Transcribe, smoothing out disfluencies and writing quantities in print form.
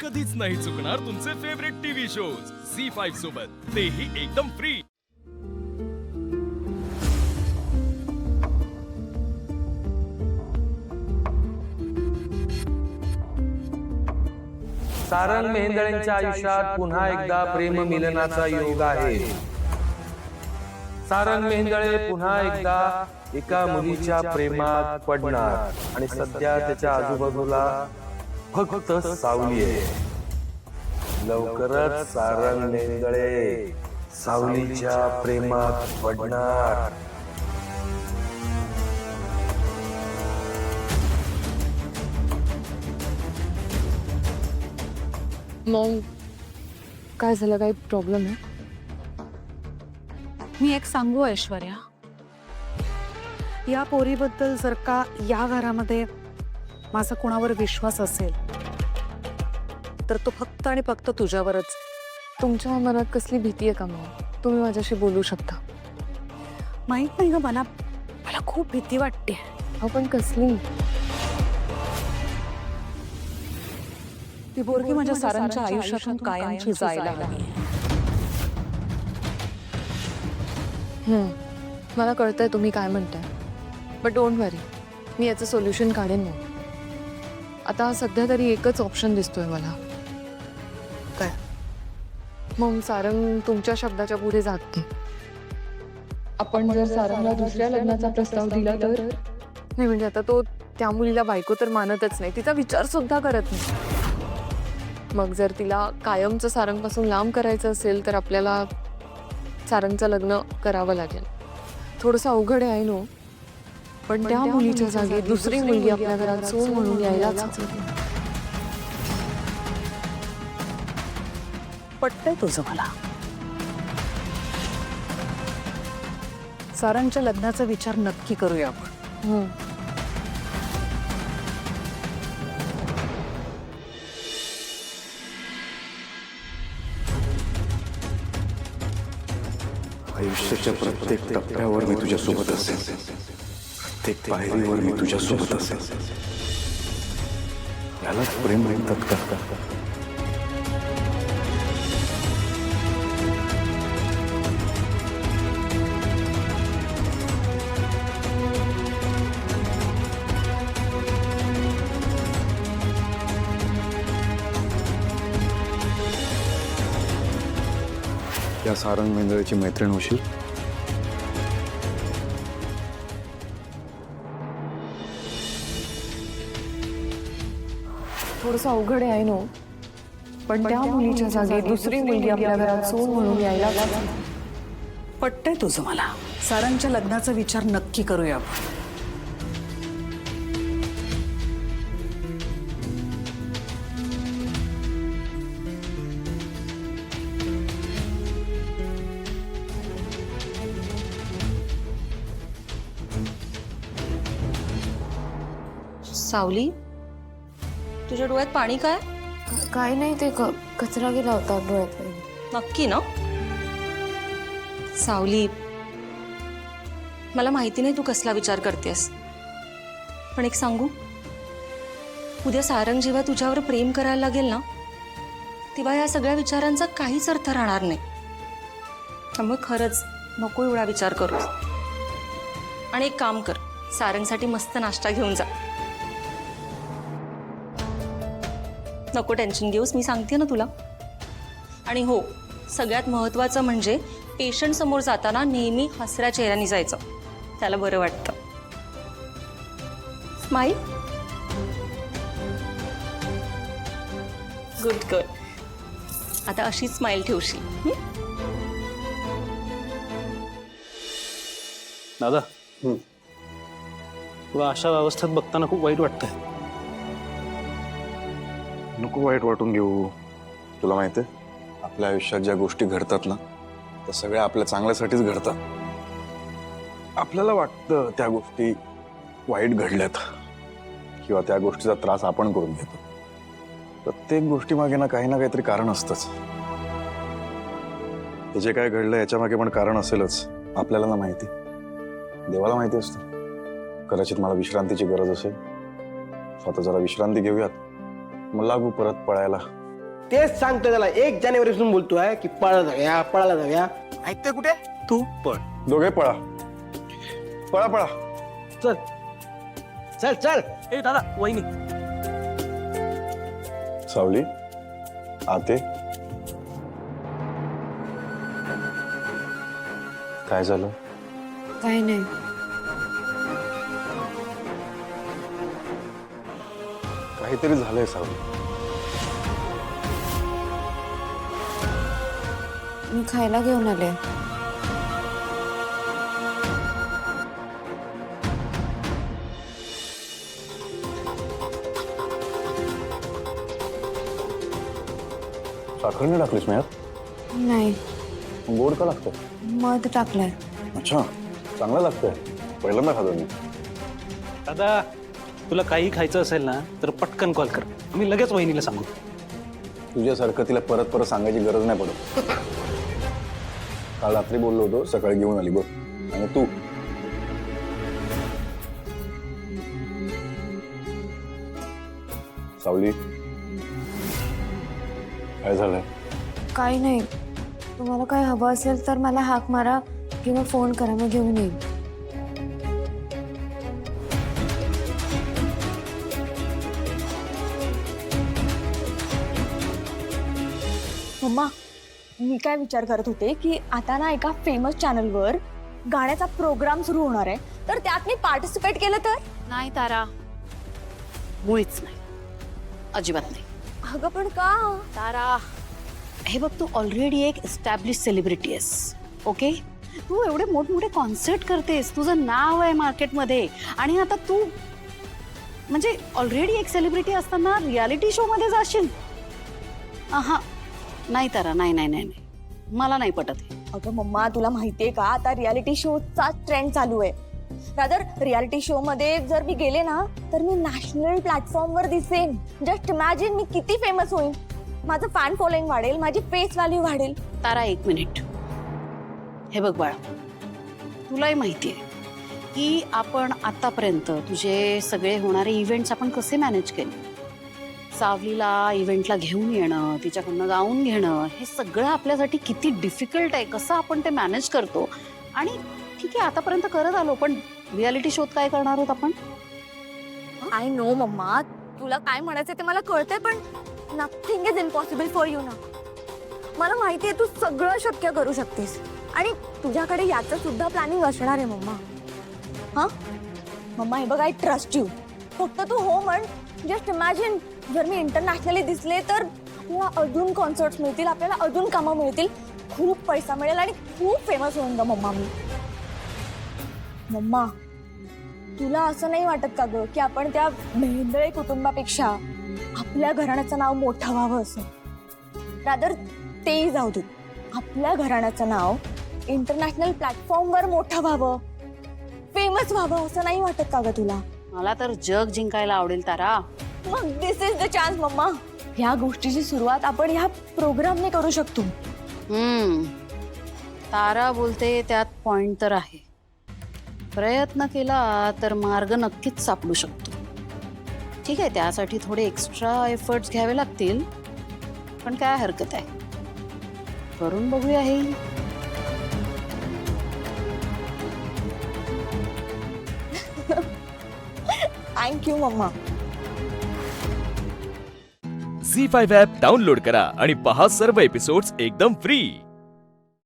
कधीच नाही चुकणार तुमचे फेवरेट टीव्ही शोज झी5 सोबत, तेही एकदम फ्री। सारंग मेहेंदळेंच्या आयुष्यात पुन्हा एकदा प्रेम मिलनाचा योग आहे। सारंग मेहेंदळे पुन्हा एकदा एका मुलीच्या प्रेमात पडणार आणि सध्या त्याच्या आजूबाजूला फक्त सावली आहे। लवकरच सारंग मेहेंदळे सावलीच्या प्रेमात पडणार। मग काय झालं, काही प्रॉब्लेम आहे? मी एक सांगू ऐश्वर्या, या पोरीबद्दल जर का या घरामध्ये माझा कोणावर विश्वास असेल तर तो फक्त आणि फक्त तुझ्यावरच। तुमच्या मनात कसली भीती आहे का? मग तुम्ही माझ्याशी बोलू शकता। माहित नाही ग, मला खूप भीती वाटते। आपण कसली? ती पोरगी माझ्या सारांच्या आयुष्यातून कायमची जायला हवी। मला कळतंय तुम्ही काय म्हणताय, बट डोंट वरी, मी याचं सोल्युशन काढेन। मग आता सध्या तरी एकच ऑप्शन दिसतोय मला। काय? मग सारंग तुमच्या शब्दाच्या पुढे जात नाही। आपण जर सारंगला दुसऱ्या लग्नाचा प्रस्ताव दिला तर? नाही म्हणजे आता तो त्या मुलीला बायको तर मानतच नाही, तिचा विचार सुद्धा करत नाही। मग जर तिला कायमचं सारंगपासून लांब करायचं असेल तर आपल्याला सारंगचं लग्न करावं लागेल। थोडंसं अवघड आहे नो, पण त्या मुलीच्या जागी दुसरी मुलगी आपल्या घरात सून म्हणून यायलाच हवी। पटतंय तुझं मला। सारंगच्या लग्नाचा विचार नक्की करूया आपण। आयुष्याच्या प्रत्येक टप्प्यावर मी तुझ्या सोबत असेल, प्रत्येक पायरीवर मी तुझ्या सोबत असेल। यालाच प्रेम म्हणतात का? या सारंग मेहेंदळेची मैत्रीण होशील? थोडंसं अवघड आहे नो, पण त्या मुलीच्या जागी दुसरी मुलगी आपल्या घरात सून म्हणून यायलाच हवी। पटतंय तुझं मला। सारंगच्या लग्नाचा विचार नक्की करूया आपण। सावली, तुझ्या डोळ्यात पाणी काय? काय नाही, ते कचरा गेला होता डोळ्यात। नक्की ना? सावली, मला माहिती नाही तू कसला विचार करतेस, पण एक सांगू, उद्या सारंग जेव्हा तुझ्यावर प्रेम करायला लागेल ना, तेव्हा या सगळ्या विचारांचा काहीच अर्थ राहणार नाही। त्यामुळे खरंच नको एवढा विचार करूस, आणि एक काम कर, सारंगसाठी मस्त नाश्ता घेऊन जा। नको टेन्शन घेऊस, मी सांगते ना तुला। आणि हो, सगळ्यात महत्त्वाचं म्हणजे पेशंट समोर जाताना नेहमी हसऱ्या चेहऱ्याने जायचं, त्याला बरं वाटतं। Smile, good good. आता अशीच स्माईल ठेवशील। दादा, तुला अशा अवस्थेत बघताना खूप वाईट वाटतंय। नको वाईट वाटून घेऊ। तुला माहिती आहे, आपल्या आयुष्यात ज्या गोष्टी घडतात ना, त्या सगळ्या आपल्या चांगल्यासाठीच घडतात। आपल्याला वाटतं त्या गोष्टी वाईट घडल्यात किंवा त्या गोष्टीचा त्रास आपण करून घेतो। प्रत्येक गोष्टीमागे ना काहीतरी कारण असतंच। हे जे काय घडलं याच्या मागे पण कारण असेलच, आपल्याला ना माहिती, देवाला माहिती असतं। कदाचित मला विश्रांतीची गरज असेल, स्वतः जरा विश्रांती घेऊयात, मग लागू परत पळायला। तेच सांगतोय त्याला 1 जानेवारीपासून बोलतोय की पळायला जाऊया ऐकतोय कुठे तू पळ. दोघे पळा पळा पळा. चल चल चल. ए दादा वहिनी. सावली आते काय झालं? काही नाही. काहीतरी झालंय सावली. मी खायला घेऊन आले. साखर नाही टाकलीस मयात? नाही, गोड का लागतं? मध टाकलंय. अच्छा चांगलं लागतंय. पहिल्यांदा खातो मी. दादा तुला काही खायचं असेल ना तर पटकन कॉल कर, मी लगेच वहिनीला सांगू. तुझ्यासारखं तिला परत परत सांगायची गरज नाही पडत. काल रात्री बोललो होतो, सकाळी घेऊन आली बघ. आणि तू सावली काय झालंय? काही नाही. तुम्हाला काय हवं असेल तर मला हाक मारा किंवा फोन करा, मी घेऊन येईन. मम्मा, मी काय विचार करत होते की आता ना एका फेमस चॅनलवर गाण्याचा प्रोग्राम सुरू होणार आहे, तर त्यात मी पार्टिसिपेट केलं तर? नाही तारा, मुळीच नाही, अजिबात नाही. अगं पण का? तारा हे बघ, तू ऑलरेडी एक एस्टॅब्लिश सेलिब्रिटी आहेस. ओके, तू एवढे मोठमोठे कॉन्सर्ट करतेस, तुझं नाव आहे मार्केटमध्ये, आणि आता तू म्हणजे ऑलरेडी एक सेलिब्रिटी असताना रियालिटी शो मध्ये जाशील? हा नाही तारा, नाही नाही नाही नाही, मला नाही पटत हे. अगं मम्मा, तुला माहितीये का आता रियालिटी शोचा ट्रेंड चालू आहे. रादर रियालिटी शो मध्ये जर मी गेले ना तर मी नॅशनल प्लॅटफॉर्मवर दिसेन. जस्ट इमॅजिन मी किती फेमस होईन. माझं फॅन फॉलोइंग वाढेल, माझी फेस व्हॅल्यू वाढेल. तारा एक मिनिट, हे बघ बाळा, तुलाही माहिती आहे की आपण आतापर्यंत तुझे सगळे होणारे इव्हेंट्स आपण कसे मॅनेज केले. सावलीला इव्हेंटला घेऊन येणं, तिच्याकडनं गाऊन घेणं, हे सगळं आपल्यासाठी किती डिफिकल्ट आहे, कसं आपण ते मॅनेज करतो. आणि ठीक आहे आतापर्यंत करत आलो, पण रियालिटी शोत काय करणार आहोत आपण? आय नो मम्मा, तुला काय म्हणायचं ते मला कळतंय, पण nothing is impossible for you ना. मला माहितीये तू सगळं शक्य करू शकतेस, आणि तुझ्याकडे याचं सुद्धा प्लॅनिंग असणार आहे मम्मा. हा मम्मा, हे बघ, आय ट्रस्ट यू. फक्त तू हो म्हण. जस्ट इमॅजिन जर मी इंटरनॅशनली दिसले तर आपल्याला अजून कॉन्सर्ट्स मिळतील, आपल्याला अजून कामं मिळतील, खूप पैसा मिळेल आणि खूप फेमस होऊन ग मम्मा मी. मम्मा, तुला असं नाही वाटत का ग की आपण त्या मेहेंदळे कुटुंबापेक्षा आपल्या घराण्याचं नाव मोठं व्हावं असं? रादर तेही जाऊ दे, आपल्या घराण्याचं नाव इंटरनॅशनल प्लॅटफॉर्मवर मोठं व्हावं, फेमस व्हावं असं नाही वाटत का ग तुला? मला तर जग जिंकायला आवडेल तारा. मग दिस इज द चान्स मम्मा. ह्या गोष्टीची सुरुवात आपण ह्या प्रोग्रामने करू शकतो. तारा बोलते त्यात पॉइंट तर आहे. प्रयत्न केला तर मार्ग नक्कीच सापडू शकतो. ठीक आहे, त्यासाठी थोडे एक्स्ट्रा एफर्ट्स घ्यावे लागतील, पण काय हरकत आहे, करून बघूया हे. Thank you mamma. Zee five app download करा आणि पहा सर्व एपिसोड्स एकदम फ्री.